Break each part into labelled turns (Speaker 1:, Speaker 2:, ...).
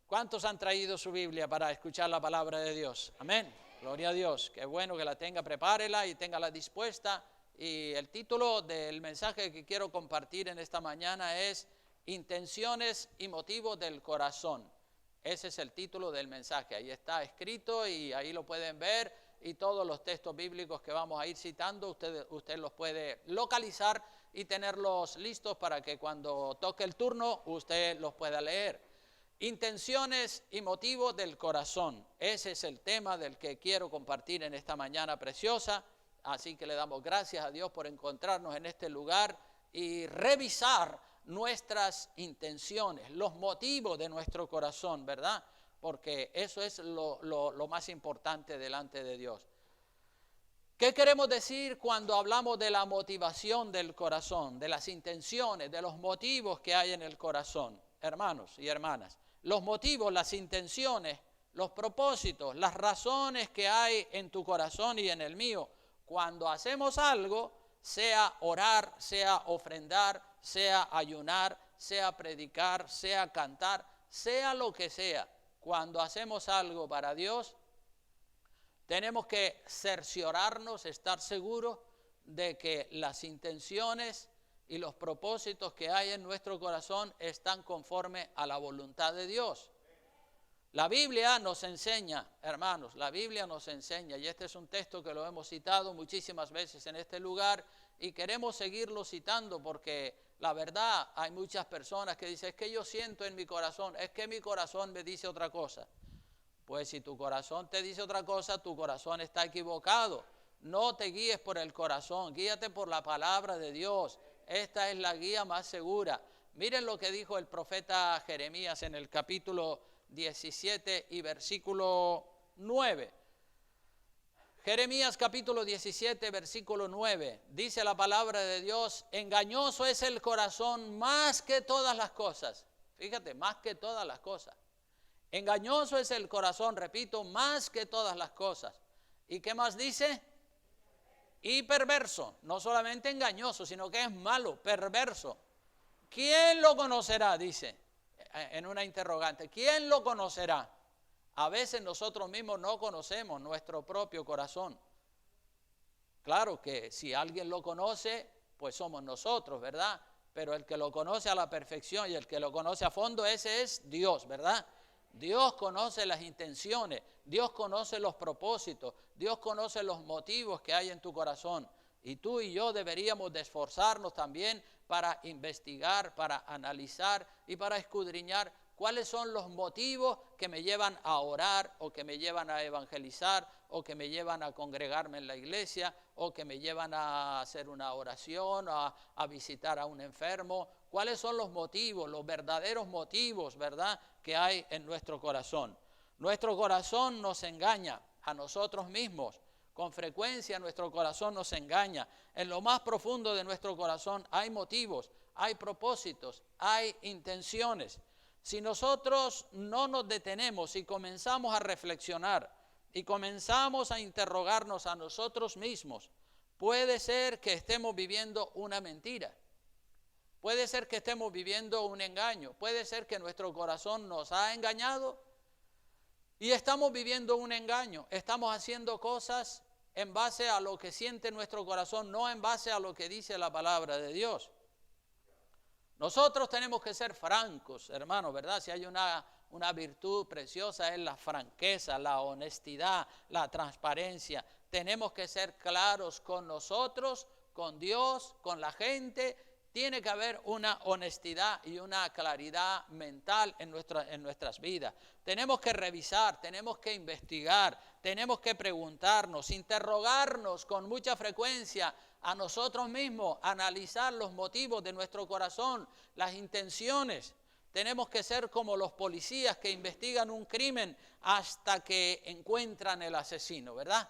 Speaker 1: ¿Cuántos han traído su Biblia para escuchar la palabra de Dios? Amén. Gloria a Dios. Qué bueno que la tenga, prepárela y téngala dispuesta. Y el título del mensaje que quiero compartir en esta mañana es Intenciones y motivos del corazón. Ese es el título del mensaje. Ahí está escrito y ahí lo pueden ver. Y todos los textos bíblicos que vamos a ir citando, usted los puede localizar y tenerlos listos para que cuando toque el turno usted los pueda leer. Intenciones y motivos del corazón. Ese es el tema del que quiero compartir en esta mañana preciosa. Así que le damos gracias a Dios por encontrarnos en este lugar y revisar nuestras intenciones, los motivos de nuestro corazón, ¿verdad? Porque eso es lo más importante delante de Dios. ¿Qué queremos decir cuando hablamos de la motivación del corazón, de las intenciones, de los motivos que hay en el corazón? Hermanos y hermanas, los motivos, las intenciones, los propósitos, las razones que hay en tu corazón y en el mío, cuando hacemos algo, sea orar, sea ofrendar, sea ayunar, sea predicar, sea cantar, sea lo que sea, cuando hacemos algo para Dios, tenemos que cerciorarnos, estar seguros de que las intenciones y los propósitos que hay en nuestro corazón están conforme a la voluntad de Dios. La Biblia nos enseña, hermanos, la Biblia nos enseña, y este es un texto que lo hemos citado muchísimas veces en este lugar, y queremos seguirlo citando porque la verdad hay muchas personas que dicen, es que yo siento en mi corazón, es que mi corazón me dice otra cosa. Pues si tu corazón te dice otra cosa, tu corazón está equivocado. No te guíes por el corazón, guíate por la palabra de Dios. Esta es la guía más segura. Miren lo que dijo el profeta Jeremías en el capítulo 17 y versículo 9. Jeremías capítulo 17, versículo 9. Dice la palabra de Dios, engañoso es el corazón más que todas las cosas. Fíjate, más que todas las cosas. Engañoso es el corazón, repito, más que todas las cosas. ¿Y qué más dice? Y perverso, no solamente engañoso, sino que es malo, perverso. ¿Quién lo conocerá? Dice en una interrogante. ¿Quién lo conocerá? A veces nosotros mismos no conocemos nuestro propio corazón. Claro que si alguien lo conoce, pues somos nosotros, ¿verdad? Pero el que lo conoce a la perfección y el que lo conoce a fondo, ese es Dios, ¿verdad? Dios conoce las intenciones, Dios conoce los propósitos, Dios conoce los motivos que hay en tu corazón. Y tú y yo deberíamos de esforzarnos también para investigar, para analizar y para escudriñar cuáles son los motivos que me llevan a orar o que me llevan a evangelizar o que me llevan a congregarme en la iglesia o que me llevan a hacer una oración, a visitar a un enfermo. ¿Cuáles son los motivos, los verdaderos motivos, verdad, que hay en nuestro corazón? Nuestro corazón nos engaña a nosotros mismos. Con frecuencia nuestro corazón nos engaña. En lo más profundo de nuestro corazón hay motivos, hay propósitos, hay intenciones. Si nosotros no nos detenemos y comenzamos a reflexionar y comenzamos a interrogarnos a nosotros mismos, puede ser que estemos viviendo una mentira. Puede ser que estemos viviendo un engaño, puede ser que nuestro corazón nos ha engañado y estamos viviendo un engaño, estamos haciendo cosas en base a lo que siente nuestro corazón, no en base a lo que dice la palabra de Dios. Nosotros tenemos que ser francos, hermanos, ¿verdad? Si hay una virtud preciosa es la franqueza, la honestidad, la transparencia. Tenemos que ser claros con nosotros, con Dios, con la gente. Tiene que haber una honestidad y una claridad mental en nuestras vidas. Tenemos que revisar, tenemos que investigar, tenemos que preguntarnos, interrogarnos con mucha frecuencia a nosotros mismos, analizar los motivos de nuestro corazón, las intenciones. Tenemos que ser como los policías que investigan un crimen hasta que encuentran el asesino, ¿verdad?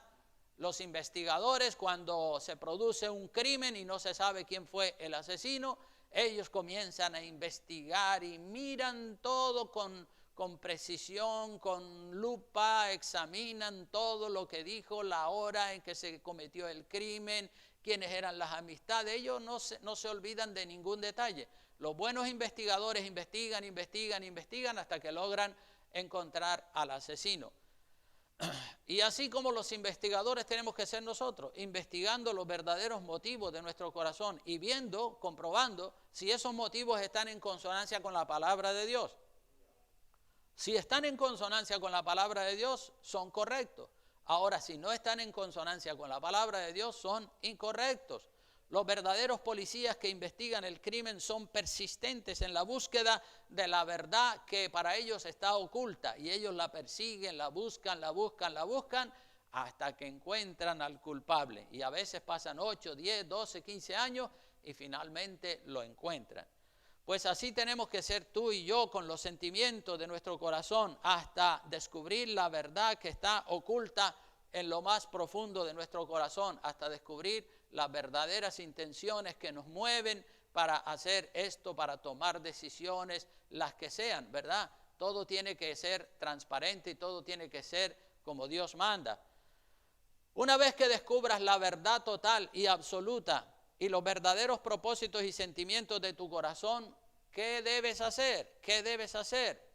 Speaker 1: Los investigadores, cuando se produce un crimen y no se sabe quién fue el asesino, ellos comienzan a investigar y miran todo con precisión, con lupa, examinan todo lo que dijo, la hora en que se cometió el crimen, quiénes eran las amistades. Ellos no se olvidan de ningún detalle. Los buenos investigadores investigan hasta que logran encontrar al asesino. Y así como los investigadores tenemos que ser nosotros, investigando los verdaderos motivos de nuestro corazón y viendo, comprobando si esos motivos están en consonancia con la palabra de Dios. Si están en consonancia con la palabra de Dios, son correctos. Ahora, si no están en consonancia con la palabra de Dios, son incorrectos. Los verdaderos policías que investigan el crimen son persistentes en la búsqueda de la verdad que para ellos está oculta. Y ellos la persiguen, la buscan hasta que encuentran al culpable. Y a veces pasan 8, 10, 12, 15 años y finalmente lo encuentran. Pues así tenemos que ser tú y yo con los sentimientos de nuestro corazón hasta descubrir la verdad que está oculta en lo más profundo de nuestro corazón, hasta descubrir las verdaderas intenciones que nos mueven para hacer esto, para tomar decisiones, las que sean, ¿verdad? Todo tiene que ser transparente y todo tiene que ser como Dios manda. Una vez que descubras la verdad total y absoluta y los verdaderos propósitos y sentimientos de tu corazón, ¿qué debes hacer? ¿Qué debes hacer?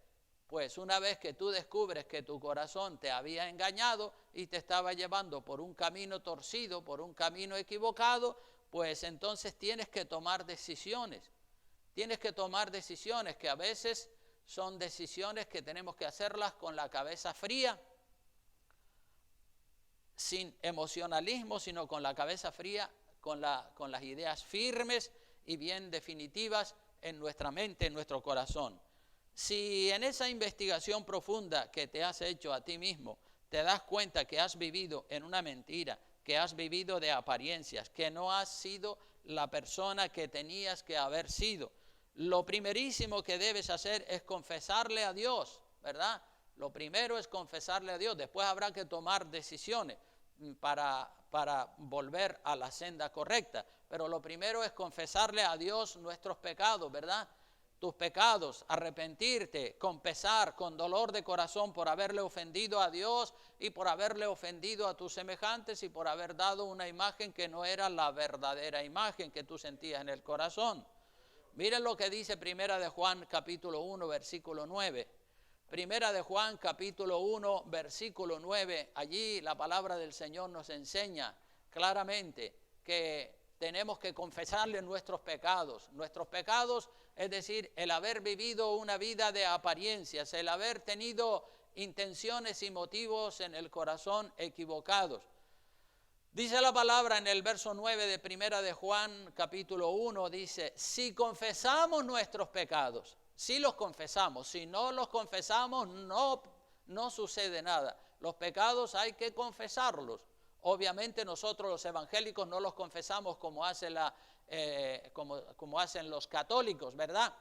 Speaker 1: Pues una vez que tú descubres que tu corazón te había engañado y te estaba llevando por un camino torcido, por un camino equivocado, pues entonces tienes que tomar decisiones. Tienes que tomar decisiones que a veces son decisiones que tenemos que hacerlas con la cabeza fría, sin emocionalismo, sino con la cabeza fría, con las ideas firmes y bien definitivas en nuestra mente, en nuestro corazón. Si en esa investigación profunda que te has hecho a ti mismo, te das cuenta que has vivido en una mentira, que has vivido de apariencias, que no has sido la persona que tenías que haber sido, lo primerísimo que debes hacer es confesarle a Dios, ¿verdad? Lo primero es confesarle a Dios, después habrá que tomar decisiones para volver a la senda correcta, pero lo primero es confesarle a Dios nuestros pecados, ¿verdad? Tus pecados, arrepentirte, confesar con dolor de corazón por haberle ofendido a Dios y por haberle ofendido a tus semejantes y por haber dado una imagen que no era la verdadera imagen que tú sentías en el corazón. Miren lo que dice Primera de Juan capítulo 1 versículo 9. Primera de Juan capítulo 1 versículo 9, allí la palabra del Señor nos enseña claramente que tenemos que confesarle nuestros pecados, es decir, el haber vivido una vida de apariencias, el haber tenido intenciones y motivos en el corazón equivocados. Dice la palabra en el verso 9 de Primera de Juan capítulo 1, dice, si confesamos nuestros pecados, si los confesamos, si no los confesamos no sucede nada. Los pecados hay que confesarlos. Obviamente nosotros los evangélicos no los confesamos como hacen los católicos, ¿verdad?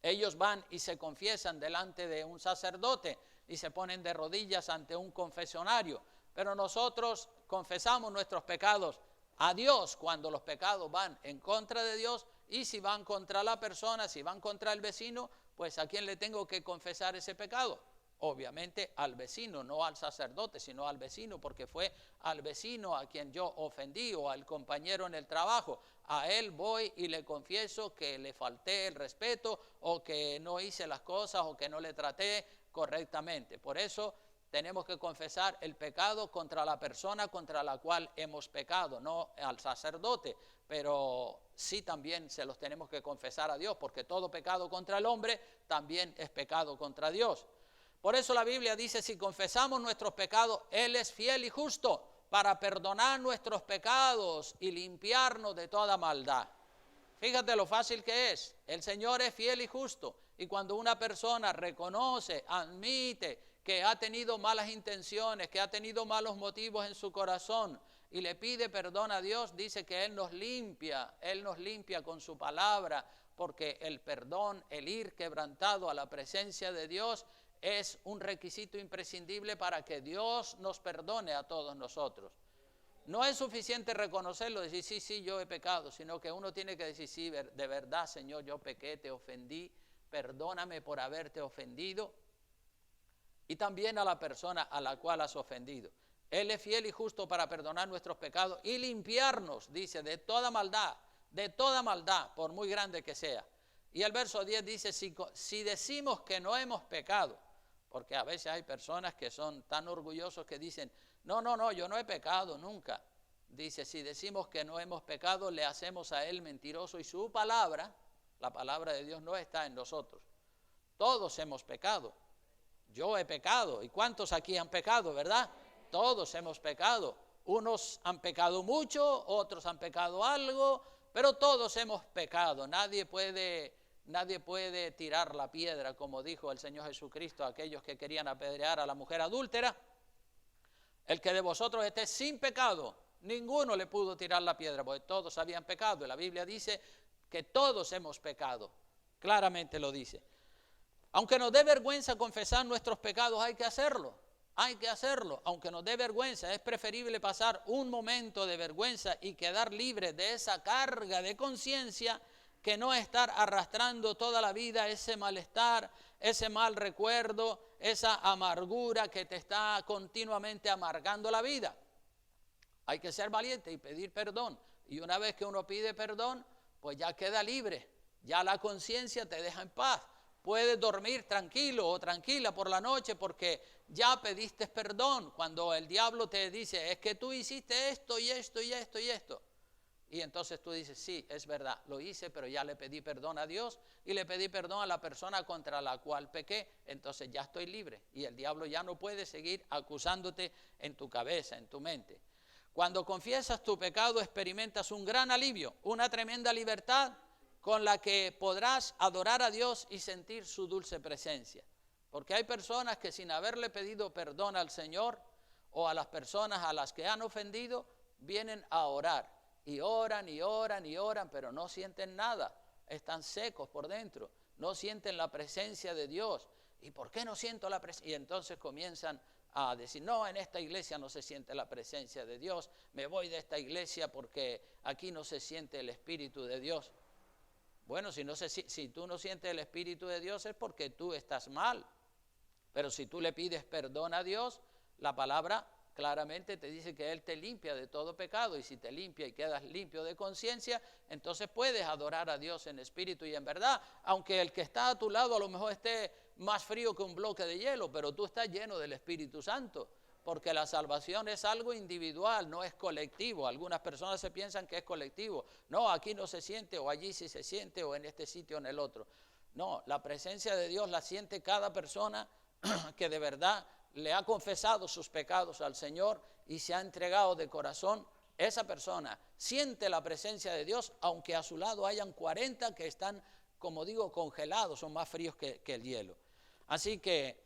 Speaker 1: Ellos van y se confiesan delante de un sacerdote y se ponen de rodillas ante un confesionario. Pero nosotros confesamos nuestros pecados a Dios cuando los pecados van en contra de Dios, y si van contra la persona, si van contra el vecino, pues ¿a quién le tengo que confesar ese pecado? Obviamente al vecino, no al sacerdote, sino al vecino, porque fue al vecino a quien yo ofendí, o al compañero en el trabajo. A él voy y le confieso que le falté el respeto, o que no hice las cosas, o que no le traté correctamente. Por eso tenemos que confesar el pecado contra la persona contra la cual hemos pecado, no al sacerdote, pero sí también se los tenemos que confesar a Dios, porque todo pecado contra el hombre también es pecado contra Dios. Por eso la Biblia dice, si confesamos nuestros pecados, Él es fiel y justo para perdonar nuestros pecados y limpiarnos de toda maldad. Fíjate lo fácil que es. El Señor es fiel y justo. Y cuando una persona reconoce, admite que ha tenido malas intenciones, que ha tenido malos motivos en su corazón y le pide perdón a Dios, dice que Él nos limpia con su palabra, porque el perdón, el ir quebrantado a la presencia de Dios, es un requisito imprescindible para que Dios nos perdone a todos nosotros. No es suficiente reconocerlo, decir sí, yo he pecado, sino que uno tiene que decir sí, de verdad, Señor, yo pequé, te ofendí, perdóname por haberte ofendido, y también a la persona a la cual has ofendido. Él es fiel y justo para perdonar nuestros pecados y limpiarnos, dice, de toda maldad, por muy grande que sea. Y el verso 10 dice, si decimos que no hemos pecado, Porque a veces hay personas que son tan orgullosos que dicen, no, yo no he pecado nunca. Dice, si decimos que no hemos pecado, le hacemos a él mentiroso y su palabra, la palabra de Dios no está en nosotros. Todos hemos pecado. Yo he pecado. ¿Y cuántos aquí han pecado, verdad? Todos hemos pecado. Unos han pecado mucho, otros han pecado algo, pero todos hemos pecado. Nadie puede tirar la piedra, como dijo el Señor Jesucristo a aquellos que querían apedrear a la mujer adúltera. El que de vosotros esté sin pecado, ninguno le pudo tirar la piedra, porque todos habían pecado. Y la Biblia dice que todos hemos pecado. Claramente lo dice. Aunque nos dé vergüenza confesar nuestros pecados, hay que hacerlo. Hay que hacerlo, aunque nos dé vergüenza. Es preferible pasar un momento de vergüenza y quedar libre de esa carga de conciencia que no estar arrastrando toda la vida ese malestar, ese mal recuerdo, esa amargura que te está continuamente amargando la vida. Hay que ser valiente y pedir perdón. Y una vez que uno pide perdón, pues ya queda libre. Ya la conciencia te deja en paz. Puedes dormir tranquilo o tranquila por la noche porque ya pediste perdón. Cuando el diablo te dice, es que tú hiciste esto y esto y esto y esto. Y entonces tú dices, sí, es verdad, lo hice, pero ya le pedí perdón a Dios y le pedí perdón a la persona contra la cual pequé. Entonces ya estoy libre y el diablo ya no puede seguir acusándote en tu cabeza, en tu mente. Cuando confiesas tu pecado experimentas un gran alivio, una tremenda libertad con la que podrás adorar a Dios y sentir su dulce presencia. Porque hay personas que sin haberle pedido perdón al Señor o a las personas a las que han ofendido, vienen a orar. Y oran y oran y oran, pero no sienten nada. Están secos por dentro, no sienten la presencia de Dios. ¿Y por qué no siento la presencia? Y entonces comienzan a decir, no, en esta iglesia no se siente la presencia de Dios. Me voy de esta iglesia porque aquí no se siente el Espíritu de Dios. Bueno, si tú no sientes el Espíritu de Dios es porque tú estás mal. Pero si tú le pides perdón a Dios, la palabra claramente te dice que Él te limpia de todo pecado. Y si te limpia y quedas limpio de conciencia, entonces puedes adorar a Dios en espíritu y en verdad. Aunque el que está a tu lado a lo mejor esté más frío que un bloque de hielo, pero tú estás lleno del Espíritu Santo. Porque la salvación es algo individual, no es colectivo. Algunas personas se piensan que es colectivo. No, aquí no se siente, o allí sí se siente, o en este sitio o en el otro. No, la presencia de Dios la siente cada persona que de verdad le ha confesado sus pecados al Señor y se ha entregado de corazón. Esa persona siente la presencia de Dios, aunque a su lado hayan 40 que están, como digo, congelados, son más fríos que el hielo. Así que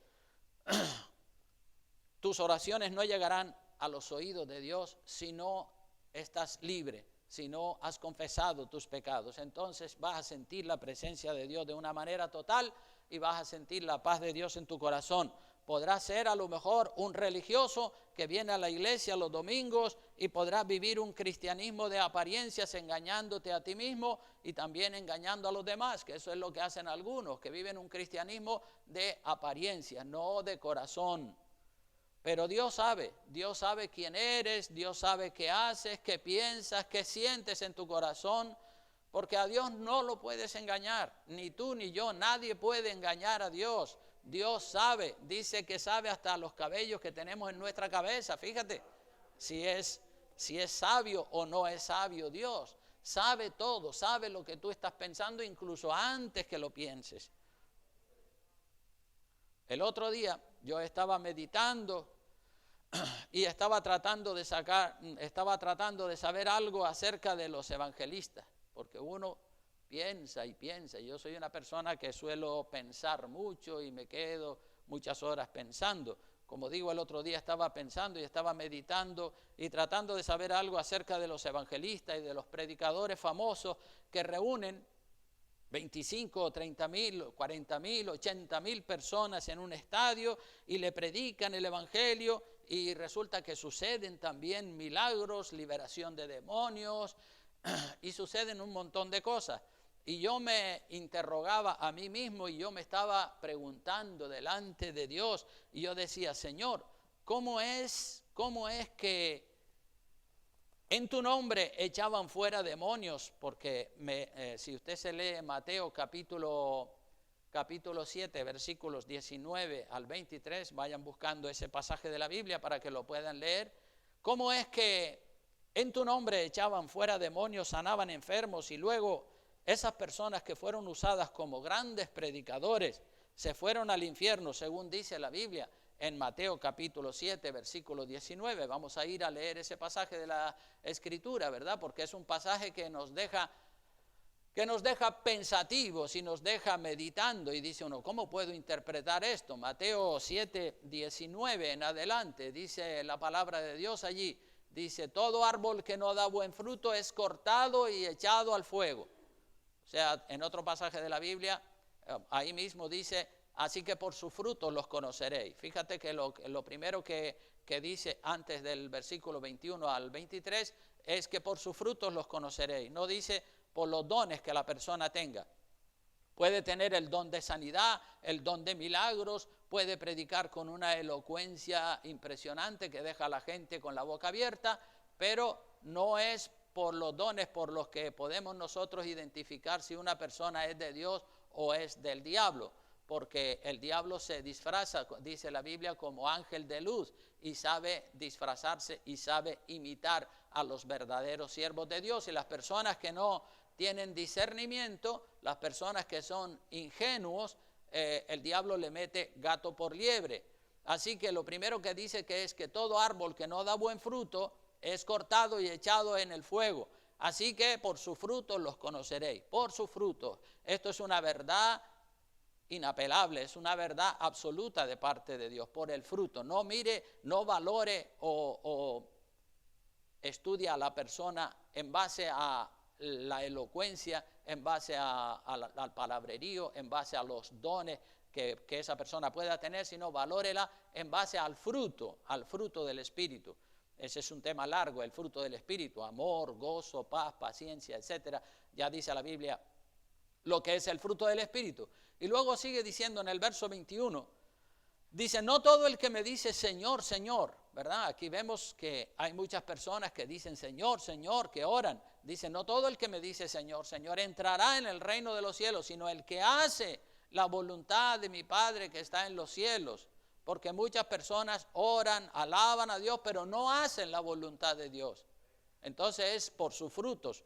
Speaker 1: tus oraciones no llegarán a los oídos de Dios si no estás libre, si no has confesado tus pecados. Entonces vas a sentir la presencia de Dios de una manera total y vas a sentir la paz de Dios en tu corazón. Podrás ser a lo mejor un religioso que viene a la iglesia los domingos y podrás vivir un cristianismo de apariencias engañándote a ti mismo y también engañando a los demás, que eso es lo que hacen algunos, que viven un cristianismo de apariencias, no de corazón. Pero Dios sabe quién eres, Dios sabe qué haces, qué piensas, qué sientes en tu corazón, porque a Dios no lo puedes engañar, ni tú ni yo, nadie puede engañar a Dios. Dios sabe, dice que sabe hasta los cabellos que tenemos en nuestra cabeza. Fíjate, si es sabio o no es sabio Dios. Sabe todo, sabe lo que tú estás pensando incluso antes que lo pienses. El otro día yo estaba meditando y estaba tratando de saber algo acerca de los evangelistas, porque uno piensa y piensa. Yo soy una persona que suelo pensar mucho y me quedo muchas horas pensando. Como digo, el otro día estaba pensando y estaba meditando y tratando de saber algo acerca de los evangelistas y de los predicadores famosos que reúnen 25, 30,000, 40,000, 80,000 personas en un estadio y le predican el evangelio y resulta que suceden también milagros, liberación de demonios y suceden un montón de cosas. Y yo me interrogaba a mí mismo y yo me estaba preguntando delante de Dios y yo decía, Señor, ¿cómo es que en tu nombre echaban fuera demonios? Porque si usted se lee Mateo capítulo capítulo 7, versículos 19 al 23, vayan buscando ese pasaje de la Biblia para que lo puedan leer. ¿Cómo es que en tu nombre echaban fuera demonios, sanaban enfermos y luego esas personas que fueron usadas como grandes predicadores se fueron al infierno, según dice la Biblia en Mateo capítulo 7, versículo 19? Vamos a ir a leer ese pasaje de la Escritura, ¿verdad? Porque es un pasaje que nos deja pensativos y nos deja meditando, y dice uno, ¿cómo puedo interpretar esto? Mateo 7, 19 en adelante, dice la palabra de Dios allí, dice, todo árbol que no da buen fruto es cortado y echado al fuego. O sea, en otro pasaje de la Biblia, ahí mismo dice, así que por sus frutos los conoceréis. Fíjate que lo primero que dice antes del versículo 21 al 23 es que por sus frutos los conoceréis. No dice por los dones que la persona tenga. Puede tener el don de sanidad, el don de milagros, puede predicar con una elocuencia impresionante que deja a la gente con la boca abierta, pero no es por los dones por los que podemos nosotros identificar si una persona es de Dios o es del diablo, porque el diablo se disfraza, dice la Biblia, como ángel de luz, y sabe disfrazarse y sabe imitar a los verdaderos siervos de Dios. Y las personas que no tienen discernimiento, las personas que son ingenuos, el diablo le mete gato por liebre. Así que lo primero que dice que es que todo árbol que no da buen fruto es cortado y echado en el fuego. Así que por sus frutos los conoceréis, por sus frutos. Esto es una verdad inapelable, es una verdad absoluta de parte de Dios, por el fruto. No mire, no valore o estudie a la persona en base a la elocuencia, en base al palabrerío, en base a los dones que esa persona pueda tener, sino valórela en base al fruto del Espíritu. Ese es un tema largo, el fruto del Espíritu, amor, gozo, paz, paciencia, etc. Ya dice la Biblia lo que es el fruto del Espíritu. Y luego sigue diciendo en el verso 21, dice, no todo el que me dice Señor, Señor, ¿verdad? Aquí vemos que hay muchas personas que dicen Señor, Señor, que oran. Dice, no todo el que me dice Señor, Señor entrará en el reino de los cielos, sino el que hace la voluntad de mi Padre que está en los cielos. Porque muchas personas oran, alaban a Dios, pero no hacen la voluntad de Dios. Entonces es por sus frutos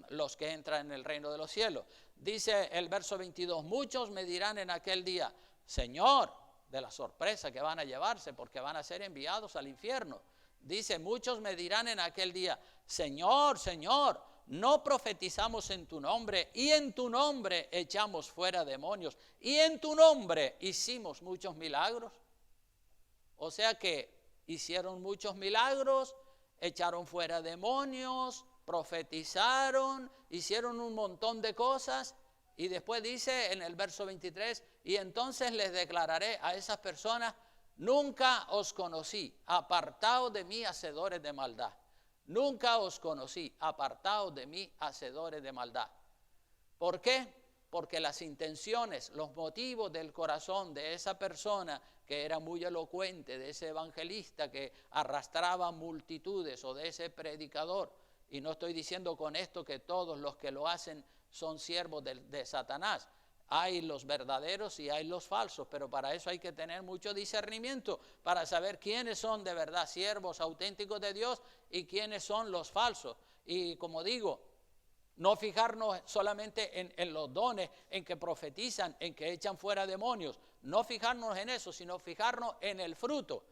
Speaker 1: los que entran en el reino de los cielos. Dice el verso 22, muchos me dirán en aquel día, Señor, de la sorpresa que van a llevarse porque van a ser enviados al infierno. Dice, muchos me dirán en aquel día, Señor, Señor, no profetizamos en tu nombre y en tu nombre echamos fuera demonios y en tu nombre hicimos muchos milagros. O sea que hicieron muchos milagros, echaron fuera demonios, profetizaron, hicieron un montón de cosas. Y después dice en el verso 23, y entonces les declararé a esas personas, nunca os conocí, apartaos de mí, hacedores de maldad. Nunca os conocí, apartaos de mí, hacedores de maldad. ¿Por qué? Porque las intenciones, los motivos del corazón de esa persona que era muy elocuente, de ese evangelista que arrastraba multitudes o de ese predicador, y no estoy diciendo con esto que todos los que lo hacen son siervos de Satanás. Hay los verdaderos y hay los falsos, pero para eso hay que tener mucho discernimiento para saber quiénes son de verdad siervos auténticos de Dios y quiénes son los falsos. Y como digo, no fijarnos solamente en los dones, en que profetizan, en que echan fuera demonios, no fijarnos en eso, sino fijarnos en el fruto,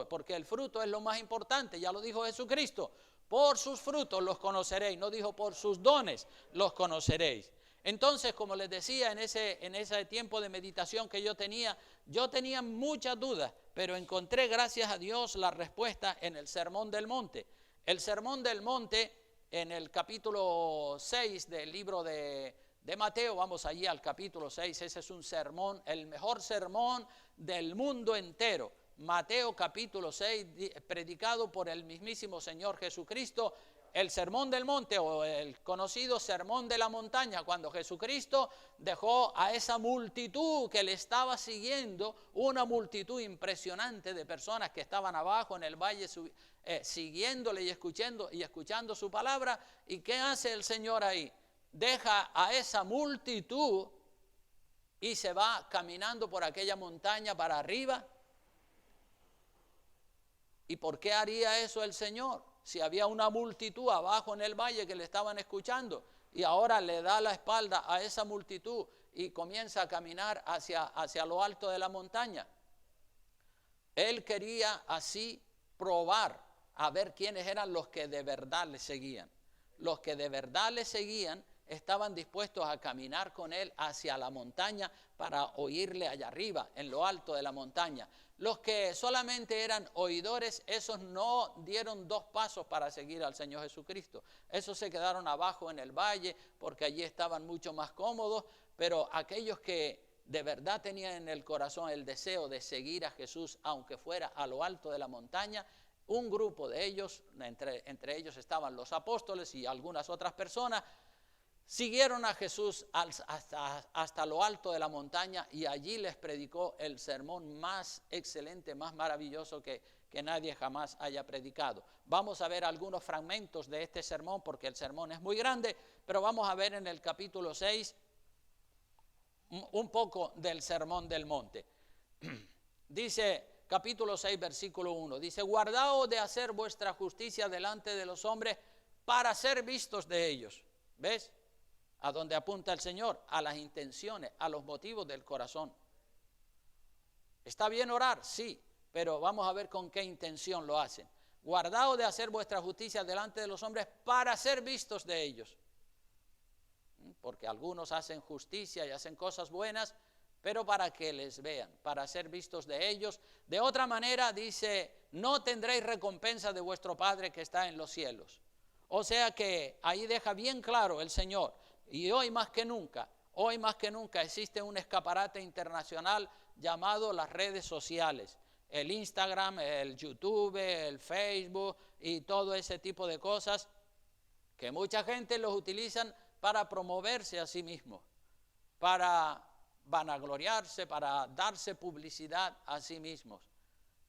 Speaker 1: porque el fruto es lo más importante, ya lo dijo Jesucristo. Por sus frutos los conoceréis, no dijo por sus dones los conoceréis. Entonces, como les decía, en ese tiempo de meditación que yo tenía muchas dudas, pero encontré, gracias a Dios, la respuesta en el Sermón del Monte. El Sermón del Monte, en el capítulo 6 del libro de Mateo, vamos allí al capítulo 6, ese es un sermón, el mejor sermón del mundo entero. Mateo capítulo 6, predicado por el mismísimo Señor Jesucristo, el sermón del monte o el conocido sermón de la montaña, cuando Jesucristo dejó a esa multitud que le estaba siguiendo, una multitud impresionante de personas que estaban abajo en el valle siguiéndole y escuchando su palabra. ¿Y qué hace el Señor ahí? Deja a esa multitud y se va caminando por aquella montaña para arriba. ¿Y por qué haría eso el Señor? Si había una multitud abajo en el valle que le estaban escuchando, y ahora le da la espalda a esa multitud y comienza a caminar hacia lo alto de la montaña. Él quería así probar a ver quiénes eran los que de verdad le seguían. Los que de verdad le seguían estaban dispuestos a caminar con él hacia la montaña para oírle allá arriba, en lo alto de la montaña. Los que solamente eran oidores, esos no dieron 2 pasos para seguir al Señor Jesucristo. Esos se quedaron abajo en el valle porque allí estaban mucho más cómodos, pero aquellos que de verdad tenían en el corazón el deseo de seguir a Jesús, aunque fuera a lo alto de la montaña, un grupo de ellos, entre ellos estaban los apóstoles y algunas otras personas, siguieron a Jesús hasta lo alto de la montaña y allí les predicó el sermón más excelente, más maravilloso que nadie jamás haya predicado. Vamos a ver algunos fragmentos de este sermón porque el sermón es muy grande, pero vamos a ver en el capítulo 6 un poco del sermón del monte. Dice capítulo 6 versículo 1, dice: guardaos de hacer vuestra justicia delante de los hombres para ser vistos de ellos. ¿Ves? ¿A dónde apunta el Señor? A las intenciones, a los motivos del corazón. ¿Está bien orar? Sí, pero vamos a ver con qué intención lo hacen. Guardaos de hacer vuestra justicia delante de los hombres para ser vistos de ellos. Porque algunos hacen justicia y hacen cosas buenas, pero para que les vean, para ser vistos de ellos. De otra manera dice: no tendréis recompensa de vuestro Padre que está en los cielos. O sea que ahí deja bien claro el Señor. Y hoy más que nunca existe un escaparate internacional llamado las redes sociales. El Instagram, el YouTube, el Facebook y todo ese tipo de cosas que mucha gente los utilizan para promoverse a sí mismos, para vanagloriarse, para darse publicidad a sí mismos.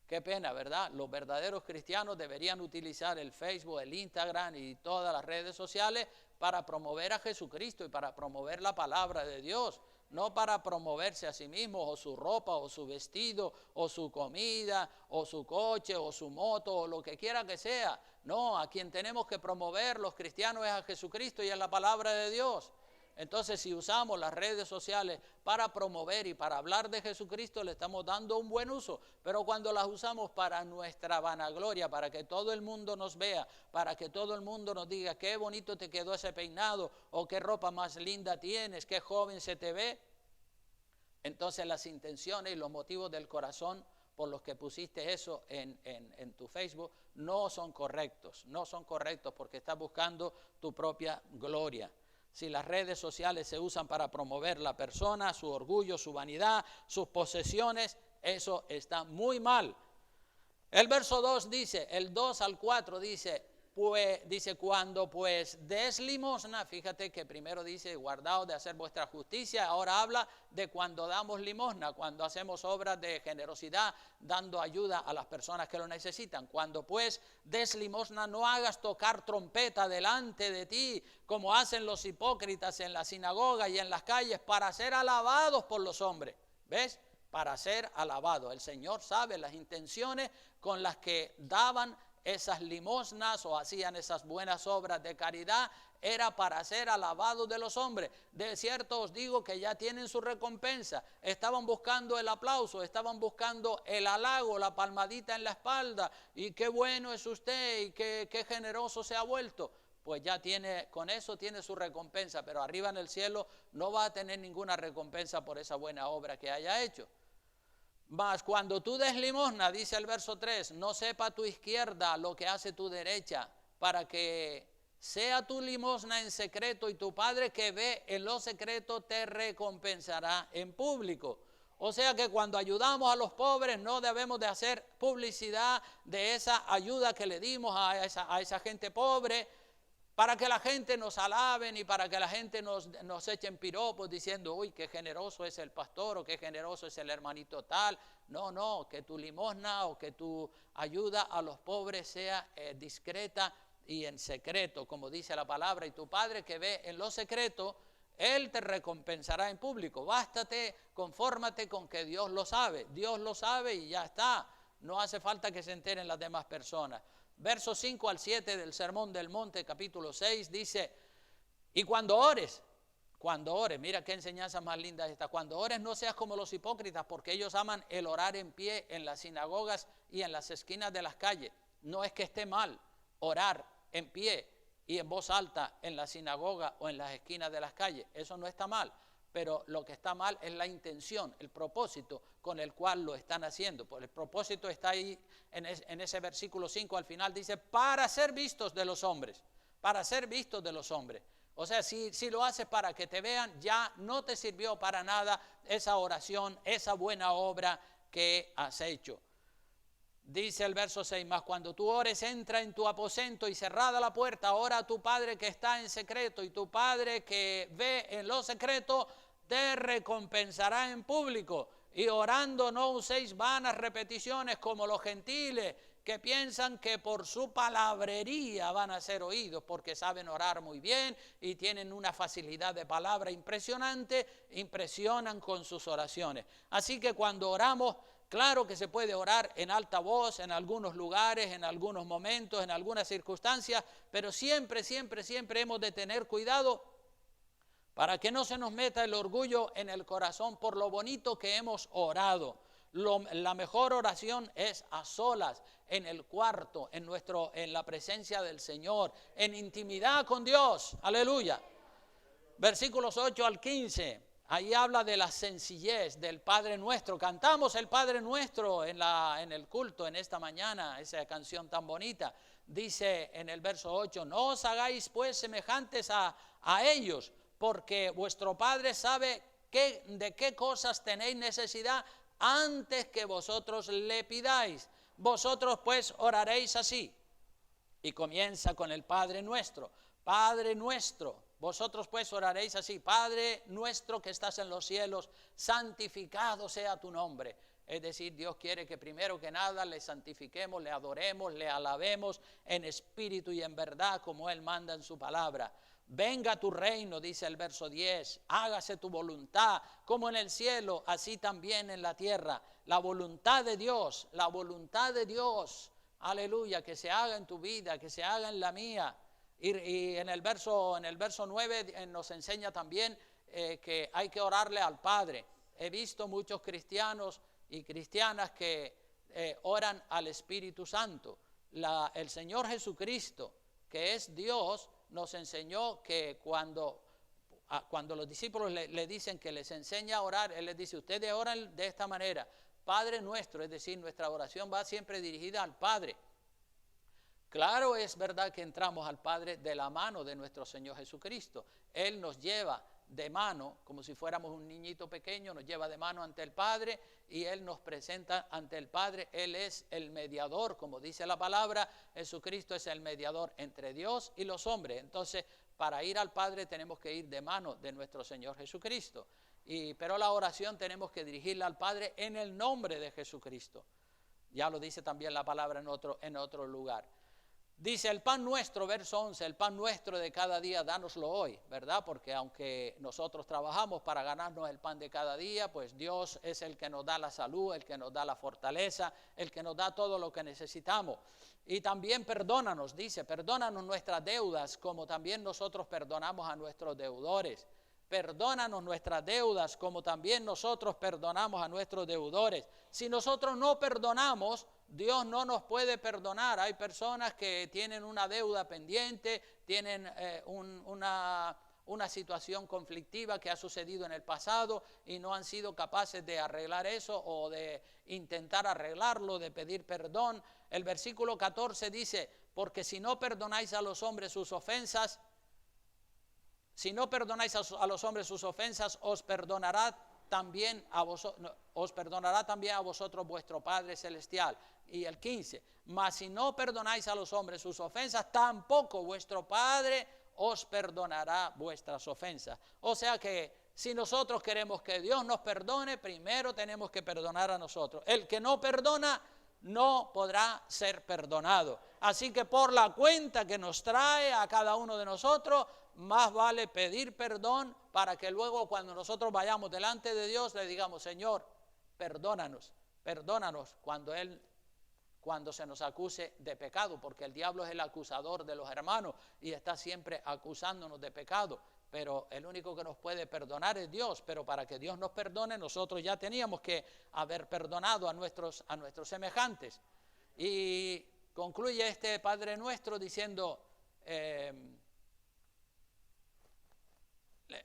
Speaker 1: Qué pena, ¿verdad? Los verdaderos cristianos deberían utilizar el Facebook, el Instagram y todas las redes sociales para promover a Jesucristo y para promover la palabra de Dios, no para promoverse a sí mismos, o su ropa, o su vestido, o su comida, o su coche, o su moto, o lo que quiera que sea. No, a quien tenemos que promover los cristianos es a Jesucristo y a la palabra de Dios. Entonces, si usamos las redes sociales para promover y para hablar de Jesucristo, le estamos dando un buen uso. Pero cuando las usamos para nuestra vanagloria, para que todo el mundo nos vea, para que todo el mundo nos diga qué bonito te quedó ese peinado, o qué ropa más linda tienes, qué joven se te ve, entonces las intenciones y los motivos del corazón por los que pusiste eso en tu Facebook no son correctos porque estás buscando tu propia gloria. Si las redes sociales se usan para promover la persona, su orgullo, su vanidad, sus posesiones, eso está muy mal. El verso 2 dice, el 2 al 4 dice, cuando pues des limosna, fíjate que primero dice guardaos de hacer vuestra justicia, ahora habla de cuando damos limosna, cuando hacemos obras de generosidad, dando ayuda a las personas que lo necesitan. Cuando pues des limosna, no hagas tocar trompeta delante de ti, como hacen los hipócritas en la sinagoga y en las calles, para ser alabados por los hombres. ¿Ves? Para ser alabados. El Señor sabe las intenciones con las que daban esas limosnas o hacían esas buenas obras de caridad, era para ser alabados de los hombres. De cierto os digo que ya tienen su recompensa. Estaban buscando el aplauso, estaban buscando el halago, la palmadita en la espalda, y qué bueno es usted y qué generoso se ha vuelto. Pues ya con eso tiene su recompensa, pero arriba en el cielo no va a tener ninguna recompensa por esa buena obra que haya hecho. Mas cuando tú des limosna, dice el verso 3, no sepa tu izquierda lo que hace tu derecha, para que sea tu limosna en secreto, y tu Padre que ve en lo secreto te recompensará en público. O sea que cuando ayudamos a los pobres no debemos de hacer publicidad de esa ayuda que le dimos a esa gente pobre, para que la gente nos alaben y para que la gente nos echen piropos diciendo, uy, qué generoso es el pastor o qué generoso es el hermanito tal. No, que tu limosna o que tu ayuda a los pobres sea discreta y en secreto, como dice la palabra. Y tu Padre que ve en lo secreto, Él te recompensará en público. Bástate, confórmate con que Dios lo sabe y ya está. No hace falta que se enteren las demás personas. Versos 5 al 7 del Sermón del Monte, capítulo 6, dice: y cuando ores, mira qué enseñanza más linda esta. Cuando ores, no seas como los hipócritas, porque ellos aman el orar en pie en las sinagogas y en las esquinas de las calles. No es que esté mal orar en pie y en voz alta en la sinagoga o en las esquinas de las calles. Eso no está mal. Pero lo que está mal es la intención, el propósito con el cual lo están haciendo. Pues el propósito está ahí en ese versículo 5 al final, dice: para ser vistos de los hombres, para ser vistos de los hombres. O sea, si lo haces para que te vean, ya no te sirvió para nada esa oración, esa buena obra que has hecho. Dice el verso 6, mas cuando tú ores, entra en tu aposento y cerrada la puerta, ora a tu Padre que está en secreto, y tu Padre que ve en lo secreto te recompensará en público. Y orando no uséis vanas repeticiones como los gentiles, que piensan que por su palabrería van a ser oídos, porque saben orar muy bien y tienen una facilidad de palabra impresionante, impresionan con sus oraciones. Así que cuando oramos, claro que se puede orar en alta voz, en algunos lugares, en algunos momentos, en algunas circunstancias, pero siempre hemos de tener cuidado para que no se nos meta el orgullo en el corazón por lo bonito que hemos orado. La mejor oración es a solas, en el cuarto, en la presencia del Señor, en intimidad con Dios. Aleluya. Versículos 8 al 15. Ahí habla de la sencillez del Padre Nuestro. Cantamos el Padre Nuestro en el culto en esta mañana, esa canción tan bonita. Dice en el verso 8, no os hagáis pues semejantes a ellos, porque vuestro Padre sabe de qué cosas tenéis necesidad antes que vosotros le pidáis. Vosotros pues oraréis así. Y comienza con el Padre Nuestro. Padre Nuestro. Vosotros pues oraréis así: Padre nuestro que estás en los cielos, santificado sea tu nombre. Es decir, Dios quiere que primero que nada le santifiquemos, le adoremos, le alabemos en espíritu y en verdad, como Él manda en su palabra. Venga tu reino, dice el verso 10, hágase tu voluntad, como en el cielo, así también en la tierra. La voluntad de Dios, aleluya, que se haga en tu vida, que se haga en la mía. Y en el verso 9 nos enseña también que hay que orarle al Padre. He visto muchos cristianos y cristianas que oran al Espíritu Santo. El Señor Jesucristo, que es Dios, nos enseñó que cuando los discípulos le dicen que les enseña a orar, Él les dice: ustedes oran de esta manera, Padre nuestro, es decir, nuestra oración va siempre dirigida al Padre. Claro, es verdad que entramos al Padre de la mano de nuestro Señor Jesucristo. Él nos lleva de mano, como si fuéramos un niñito pequeño, nos lleva de mano ante el Padre y Él nos presenta ante el Padre. Él es el mediador, como dice la palabra. Jesucristo es el mediador entre Dios y los hombres. Entonces, para ir al Padre tenemos que ir de mano de nuestro Señor Jesucristo. Pero la oración tenemos que dirigirla al Padre en el nombre de Jesucristo. Ya lo dice también la palabra en otro lugar. Dice: el pan nuestro, verso 11, el pan nuestro de cada día, dánoslo hoy, ¿verdad? Porque aunque nosotros trabajamos para ganarnos el pan de cada día, pues Dios es el que nos da la salud, el que nos da la fortaleza, el que nos da todo lo que necesitamos. Y también perdónanos, dice, perdónanos nuestras deudas, como también nosotros perdonamos a nuestros deudores. Perdónanos nuestras deudas, como también nosotros perdonamos a nuestros deudores. Si nosotros no perdonamos, Dios no nos puede perdonar. Hay personas que tienen una deuda pendiente, tienen una situación conflictiva que ha sucedido en el pasado y no han sido capaces de arreglar eso o de intentar arreglarlo, de pedir perdón. El versículo 14 dice: porque si no perdonáis a los hombres sus ofensas, os perdonará también a vosotros vuestro Padre Celestial. Y el 15, mas si no perdonáis a los hombres sus ofensas, tampoco vuestro Padre os perdonará vuestras ofensas. O sea que si nosotros queremos que Dios nos perdone, primero tenemos que perdonar a nosotros. El que no perdona no podrá ser perdonado. Así que por la cuenta que nos trae a cada uno de nosotros, más vale pedir perdón para que luego cuando nosotros vayamos delante de Dios le digamos, Señor, perdónanos cuando se nos acuse de pecado, porque el diablo es el acusador de los hermanos y está siempre acusándonos de pecado, pero el único que nos puede perdonar es Dios. Pero para que Dios nos perdone, nosotros ya teníamos que haber perdonado a nuestros semejantes. Y concluye este Padre Nuestro diciendo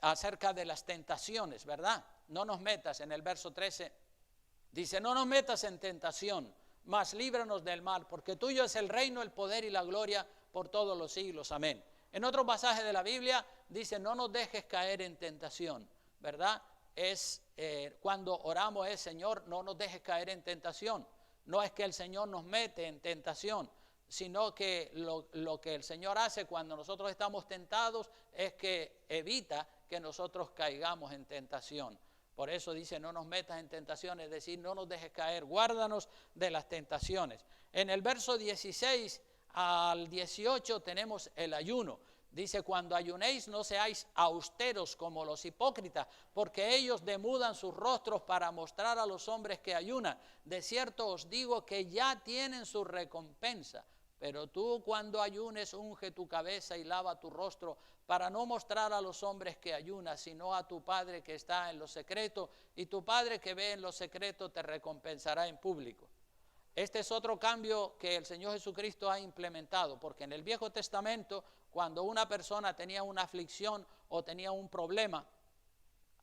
Speaker 1: acerca de las tentaciones, ¿verdad? No nos metas, en el verso 13, dice, no nos metas en tentación, mas líbranos del mal, porque tuyo es el reino, el poder y la gloria por todos los siglos. Amén. En otro pasaje de la Biblia dice, no nos dejes caer en tentación, ¿verdad? Cuando oramos es, Señor, no nos dejes caer en tentación. No es que el Señor nos mete en tentación, sino que lo que el Señor hace cuando nosotros estamos tentados es que evita que nosotros caigamos en tentación. Por eso dice, no nos metas en tentación, es decir, no nos dejes caer, guárdanos de las tentaciones. En el verso 16 al 18 tenemos el ayuno. Dice, cuando ayunéis no seáis austeros como los hipócritas, porque ellos demudan sus rostros para mostrar a los hombres que ayunan. De cierto os digo que ya tienen su recompensa. Pero tú cuando ayunes unge tu cabeza y lava tu rostro para no mostrar a los hombres que ayunas, sino a tu Padre que está en lo secreto, y tu Padre que ve en lo secreto te recompensará en público. Este es otro cambio que el Señor Jesucristo ha implementado, porque en el Viejo Testamento, cuando una persona tenía una aflicción o tenía un problema,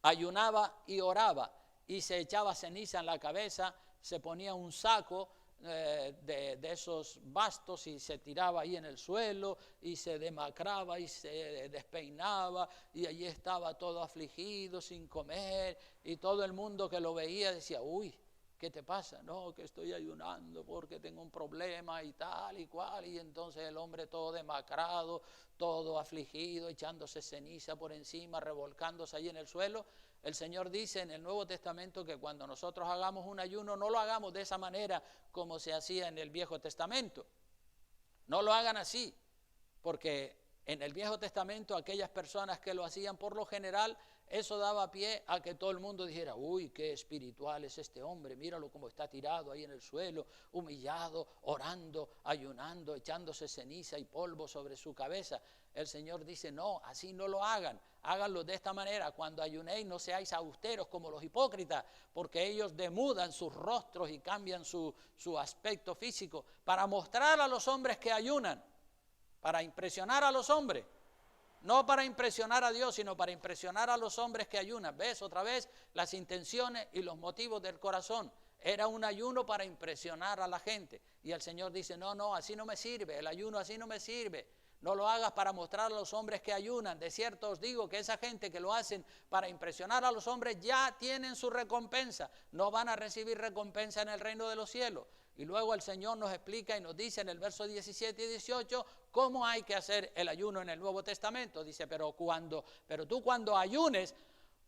Speaker 1: ayunaba y oraba, y se echaba ceniza en la cabeza, se ponía un saco de esos bastos y se tiraba ahí en el suelo y se demacraba y se despeinaba y allí estaba todo afligido, sin comer, y todo el mundo que lo veía decía, uy, ¿qué te pasa? No, que estoy ayunando porque tengo un problema y tal y cual. Y entonces el hombre todo demacrado, todo afligido, echándose ceniza por encima, revolcándose ahí en el suelo. El Señor dice en el Nuevo Testamento que cuando nosotros hagamos un ayuno, no lo hagamos de esa manera como se hacía en el Viejo Testamento. No lo hagan así, porque en el Viejo Testamento aquellas personas que lo hacían por lo general, eso daba pie a que todo el mundo dijera, uy, qué espiritual es este hombre, míralo cómo está tirado ahí en el suelo, humillado, orando, ayunando, echándose ceniza y polvo sobre su cabeza. El Señor dice, no, así no lo hagan, háganlo de esta manera, cuando ayunéis no seáis austeros como los hipócritas, porque ellos demudan sus rostros y cambian su aspecto físico para mostrar a los hombres que ayunan, para impresionar a los hombres. No para impresionar a Dios, sino para impresionar a los hombres que ayunan. ¿Ves? Otra vez, las intenciones y los motivos del corazón. Era un ayuno para impresionar a la gente. Y el Señor dice, no, así no me sirve, el ayuno así no me sirve. No lo hagas para mostrar a los hombres que ayunan. De cierto os digo que esa gente que lo hacen para impresionar a los hombres ya tienen su recompensa. No van a recibir recompensa en el reino de los cielos. Y luego el Señor nos explica y nos dice en el verso 17 y 18 cómo hay que hacer el ayuno en el Nuevo Testamento. Dice, pero tú cuando ayunes,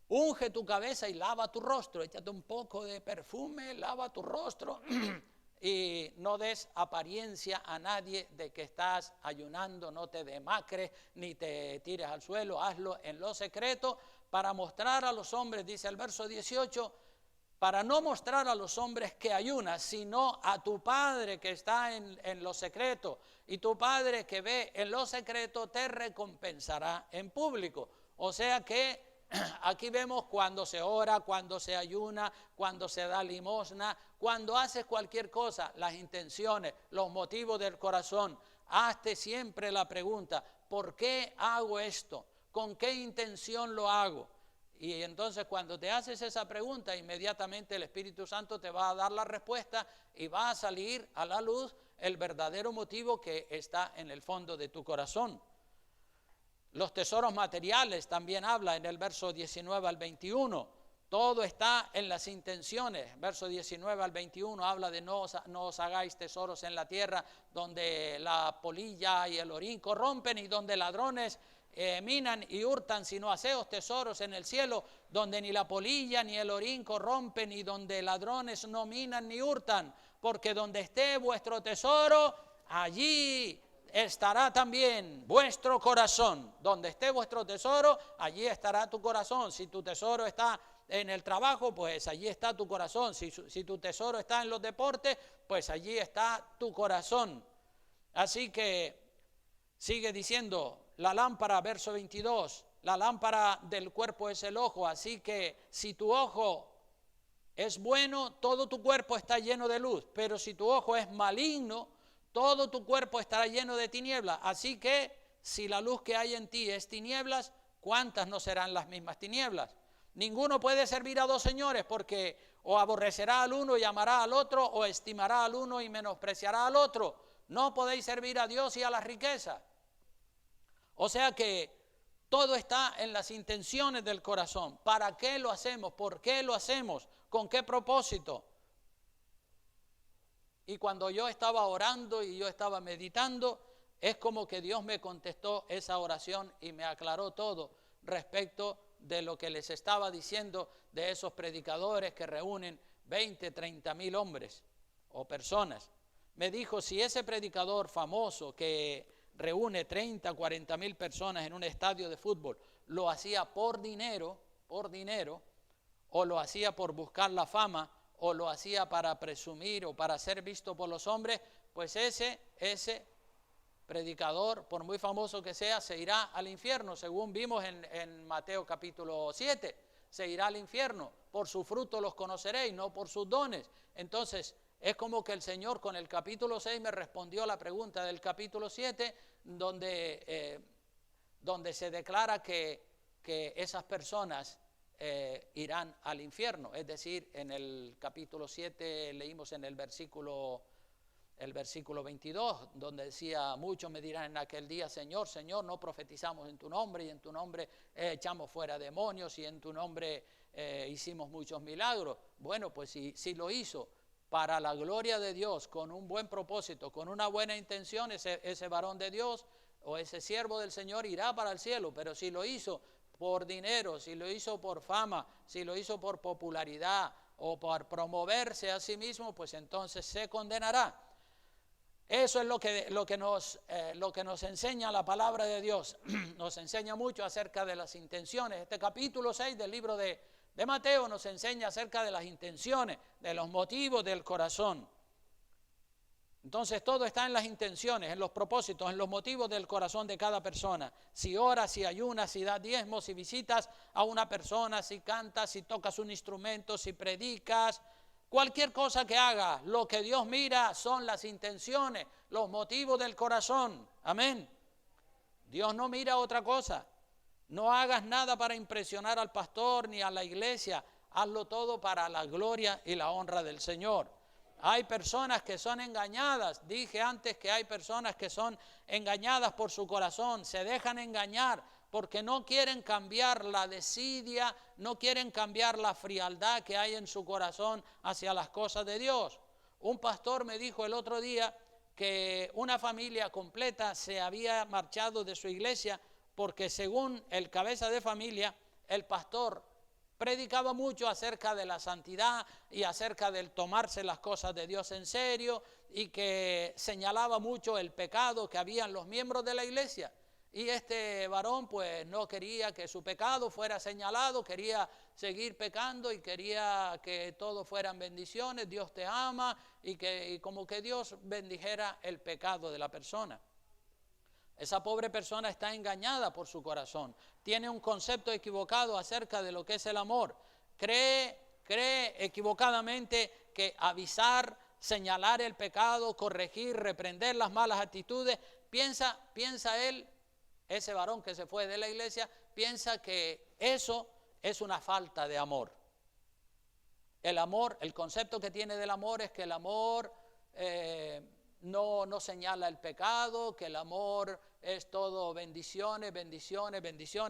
Speaker 1: unge tu cabeza y lava tu rostro, échate un poco de perfume, lava tu rostro y no des apariencia a nadie de que estás ayunando, no te demacres ni te tires al suelo, hazlo en lo secreto para mostrar a los hombres, dice el verso 18, para no mostrar a los hombres que ayunas, sino a tu Padre que está en lo secreto, y tu Padre que ve en lo secreto te recompensará en público. O sea que aquí vemos cuando se ora, cuando se ayuna, cuando se da limosna, cuando haces cualquier cosa, las intenciones, los motivos del corazón. Hazte siempre la pregunta, ¿por qué hago esto? ¿Con qué intención lo hago? Y entonces cuando te haces esa pregunta, inmediatamente el Espíritu Santo te va a dar la respuesta y va a salir a la luz el verdadero motivo que está en el fondo de tu corazón. Los tesoros materiales también habla en el verso 19 al 21. Todo está en las intenciones. Verso 19 al 21 habla de no os hagáis tesoros en la tierra donde la polilla y el orín corrompen y donde ladrones minan y hurtan, sino haceos tesoros en el cielo donde ni la polilla ni el orín corrompen y donde ladrones no minan ni hurtan, porque donde esté vuestro tesoro, allí estará también vuestro corazón. Donde esté vuestro tesoro, allí estará tu corazón. Si tu tesoro está en el trabajo, pues allí está tu corazón. Si tu tesoro está en los deportes, pues allí está tu corazón. Así que sigue diciendo la lámpara, verso 22, la lámpara del cuerpo es el ojo. Así que si tu ojo es bueno, todo tu cuerpo está lleno de luz. Pero si tu ojo es maligno, todo tu cuerpo estará lleno de tinieblas. Así que si la luz que hay en ti es tinieblas, ¿cuántas no serán las mismas tinieblas? Ninguno puede servir a dos señores, porque o aborrecerá al uno y amará al otro, o estimará al uno y menospreciará al otro. No podéis servir a Dios y a la riqueza. O sea que todo está en las intenciones del corazón. ¿Para qué lo hacemos? ¿Por qué lo hacemos? ¿Con qué propósito? Y cuando yo estaba orando y yo estaba meditando, es como que Dios me contestó esa oración y me aclaró todo respecto de lo que les estaba diciendo de esos predicadores que reúnen 20, 30 mil hombres o personas. Me dijo, si ese predicador famoso que reúne 30, 40 mil personas en un estadio de fútbol, lo hacía por dinero, o lo hacía por buscar la fama, o lo hacía para presumir o para ser visto por los hombres, pues ese predicador, por muy famoso que sea, se irá al infierno, según vimos en Mateo capítulo 7, se irá al infierno. Por su fruto los conoceréis, no por sus dones. Entonces, es como que el Señor con el capítulo 6 me respondió a la pregunta del capítulo 7, donde se declara que esas personas irán al infierno. Es decir, en el capítulo 7 leímos en el versículo 22, donde decía, muchos me dirán en aquel día, Señor, Señor, no profetizamos en tu nombre, y en tu nombre echamos fuera demonios, y en tu nombre hicimos muchos milagros. Bueno, pues si lo hizo para la gloria de Dios, con un buen propósito, con una buena intención, ese varón de Dios o ese siervo del Señor irá para el cielo. Pero si lo hizo por dinero, si lo hizo por fama, si lo hizo por popularidad o por promoverse a sí mismo, pues entonces se condenará. Eso es lo que nos enseña la palabra de Dios. Nos enseña mucho acerca de las intenciones. Este capítulo 6 del libro de Mateo nos enseña acerca de las intenciones, de los motivos del corazón. Entonces todo está en las intenciones, en los propósitos, en los motivos del corazón de cada persona. Si oras, si ayunas, si das diezmos, si visitas a una persona, si cantas, si tocas un instrumento, si predicas, cualquier cosa que hagas, lo que Dios mira son las intenciones, los motivos del corazón. Amén. Dios no mira otra cosa. No hagas nada para impresionar al pastor ni a la iglesia. Hazlo todo para la gloria y la honra del Señor. Hay personas que son engañadas. Dije antes que hay personas que son engañadas por su corazón. Se dejan engañar porque no quieren cambiar la desidia, no quieren cambiar la frialdad que hay en su corazón hacia las cosas de Dios. Un pastor me dijo el otro día que una familia completa se había marchado de su iglesia porque, según el cabeza de familia, el pastor predicaba mucho acerca de la santidad y acerca del tomarse las cosas de Dios en serio, y que señalaba mucho el pecado que había en los miembros de la iglesia. Y este varón pues no quería que su pecado fuera señalado, quería seguir pecando y quería que todo fueran bendiciones, Dios te ama, y como que Dios bendijera el pecado de la persona. Esa pobre persona está engañada por su corazón, tiene un concepto equivocado acerca de lo que es el amor, cree equivocadamente que avisar, señalar el pecado, corregir, reprender las malas actitudes, piensa él, ese varón que se fue de la iglesia, piensa que eso es una falta de amor. El amor, el concepto que tiene del amor es que el amor no señala el pecado, que el amor es todo bendiciones,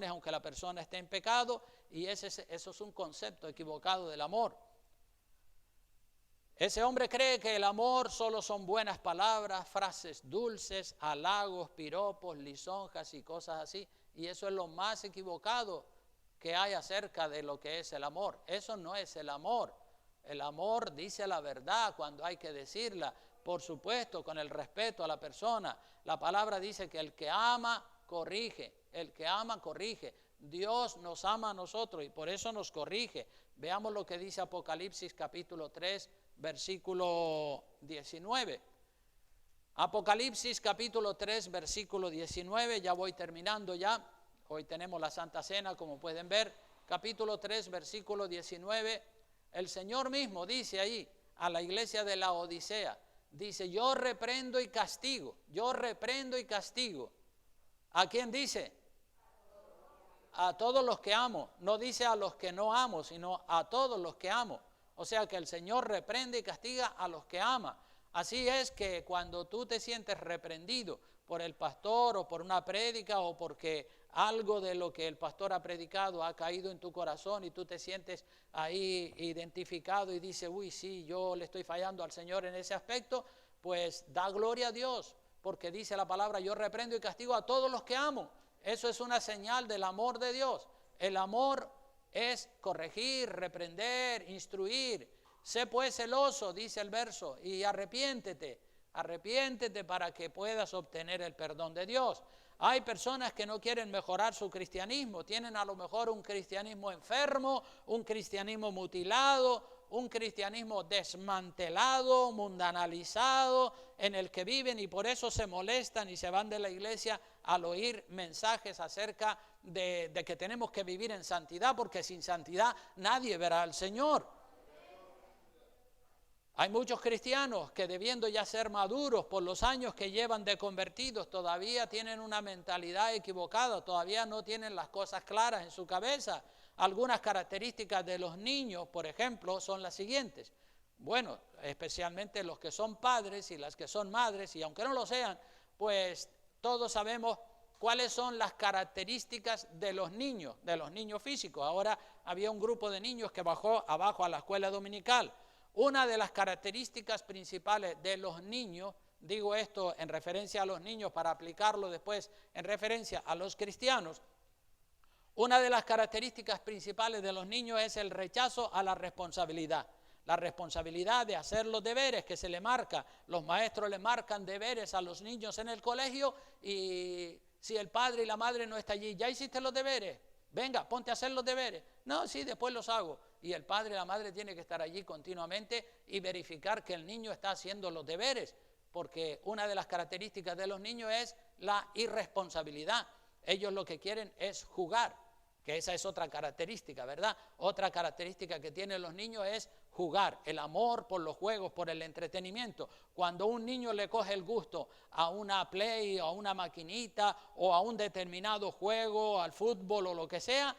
Speaker 1: aunque la persona esté en pecado, y eso es un concepto equivocado del amor. Ese hombre cree que el amor solo son buenas palabras, frases dulces, halagos, piropos, lisonjas y cosas así, y eso es lo más equivocado que hay acerca de lo que es el amor. Eso no es el amor. El amor dice la verdad cuando hay que decirla, Por supuesto, con el respeto a la persona. La palabra dice que el que ama, corrige. El que ama, corrige. Dios nos ama a nosotros y por eso nos corrige. Veamos lo que dice Apocalipsis capítulo 3, versículo 19. Apocalipsis capítulo 3, versículo 19, ya voy terminando ya. Hoy tenemos la Santa Cena, como pueden ver. Capítulo 3, versículo 19. El Señor mismo dice ahí a la iglesia de la Odisea, dice, yo reprendo y castigo, yo reprendo y castigo. ¿A quién dice? A todos los que amo. No dice a los que no amo, sino a todos los que amo. O sea que el Señor reprende y castiga a los que ama. Así es que cuando tú te sientes reprendido por el pastor o por una prédica o porque algo de lo que el pastor ha predicado ha caído en tu corazón y tú te sientes ahí identificado y dices, uy, sí, yo le estoy fallando al Señor en ese aspecto, pues da gloria a Dios, porque dice la palabra, yo reprendo y castigo a todos los que amo. Eso es una señal del amor de Dios. El amor es corregir, reprender, instruir. Sé pues celoso, dice el verso, y arrepiéntete para que puedas obtener el perdón de Dios. Hay personas que no quieren mejorar su cristianismo, tienen a lo mejor un cristianismo enfermo, un cristianismo mutilado, un cristianismo desmantelado, mundanalizado, en el que viven y por eso se molestan y se van de la iglesia al oír mensajes acerca de que tenemos que vivir en santidad, porque sin santidad nadie verá al Señor. Hay muchos cristianos que debiendo ya ser maduros por los años que llevan de convertidos, todavía tienen una mentalidad equivocada, todavía no tienen las cosas claras en su cabeza. Algunas características de los niños, por ejemplo, son las siguientes. Bueno, especialmente los que son padres y las que son madres, y aunque no lo sean, pues todos sabemos cuáles son las características de los niños físicos. Ahora había un grupo de niños que bajó abajo a la escuela dominical. Una de las características principales de los niños, digo esto en referencia a los niños para aplicarlo después en referencia a los cristianos, una de las características principales de los niños es el rechazo a la responsabilidad. La responsabilidad de hacer los deberes que se le marca. Los maestros le marcan deberes a los niños en el colegio y si el padre y la madre no están allí, ¿ya hiciste los deberes? Venga, ponte a hacer los deberes. No, sí, después los hago. Y el padre y la madre tienen que estar allí continuamente y verificar que el niño está haciendo los deberes, porque una de las características de los niños es la irresponsabilidad. Ellos lo que quieren es jugar, que esa es otra característica, ¿verdad? Otra característica que tienen los niños es jugar, el amor por los juegos, por el entretenimiento. Cuando un niño le coge el gusto a una play, a una maquinita o a un determinado juego, al fútbol o lo que sea,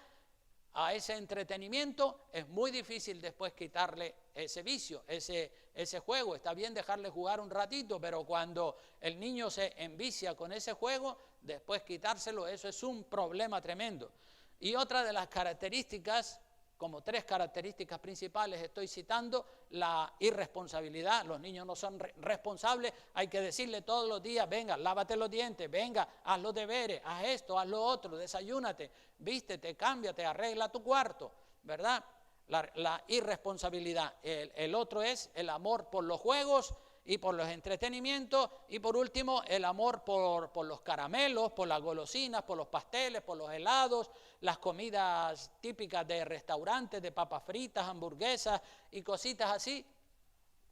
Speaker 1: a ese entretenimiento, es muy difícil después quitarle ese vicio, ese juego. Está bien dejarle jugar un ratito, pero cuando el niño se envicia con ese juego, después quitárselo, eso es un problema tremendo. Y otra de las características, como 3 características principales estoy citando, la irresponsabilidad. Los niños no son responsables, hay que decirle todos los días, venga, lávate los dientes, venga, haz los deberes, haz esto, haz lo otro, desayúnate, vístete, cámbiate, arregla tu cuarto, ¿verdad? La irresponsabilidad. El otro es el amor por los juegos y por los entretenimientos, y por último el amor por los caramelos, por las golosinas, por los pasteles, por los helados, las comidas típicas de restaurantes, de papas fritas, hamburguesas y cositas así.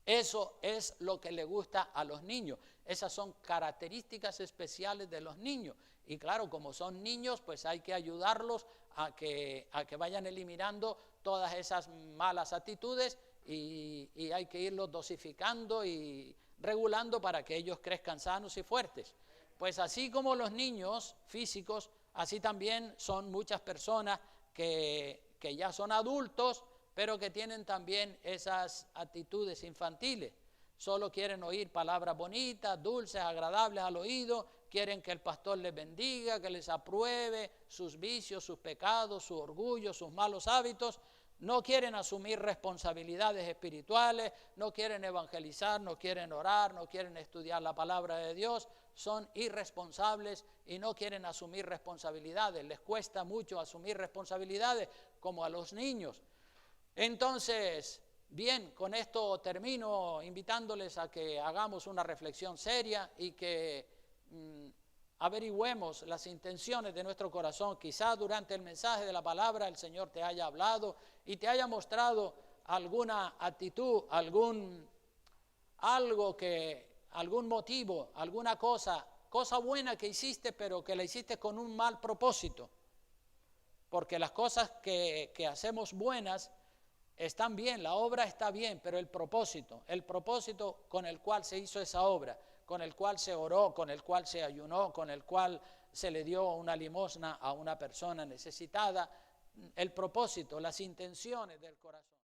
Speaker 1: Eso es lo que le gusta a los niños. Esas son características especiales de los niños. Y claro, como son niños, pues hay que ayudarlos a que vayan eliminando todas esas malas actitudes y hay que irlos dosificando y regulando para que ellos crezcan sanos y fuertes. Pues así como los niños físicos, así también son muchas personas que ya son adultos, pero que tienen también esas actitudes infantiles. Solo quieren oír palabras bonitas, dulces, agradables al oído, quieren que el pastor les bendiga, que les apruebe sus vicios, sus pecados, su orgullo, sus malos hábitos. No quieren asumir responsabilidades espirituales, no quieren evangelizar, no quieren orar, no quieren estudiar la palabra de Dios, son irresponsables y no quieren asumir responsabilidades. Les cuesta mucho asumir responsabilidades como a los niños. Entonces, bien, con esto termino invitándoles a que hagamos una reflexión seria y que averigüemos las intenciones de nuestro corazón. Quizás durante el mensaje de la palabra el Señor te haya hablado y te haya mostrado alguna actitud, algún motivo, alguna cosa buena que hiciste, pero que la hiciste con un mal propósito. Porque las cosas que hacemos buenas están bien, la obra está bien, pero el propósito con el cual se hizo esa obra, con el cual se oró, con el cual se ayunó, con el cual se le dio una limosna a una persona necesitada, el propósito, las intenciones del corazón.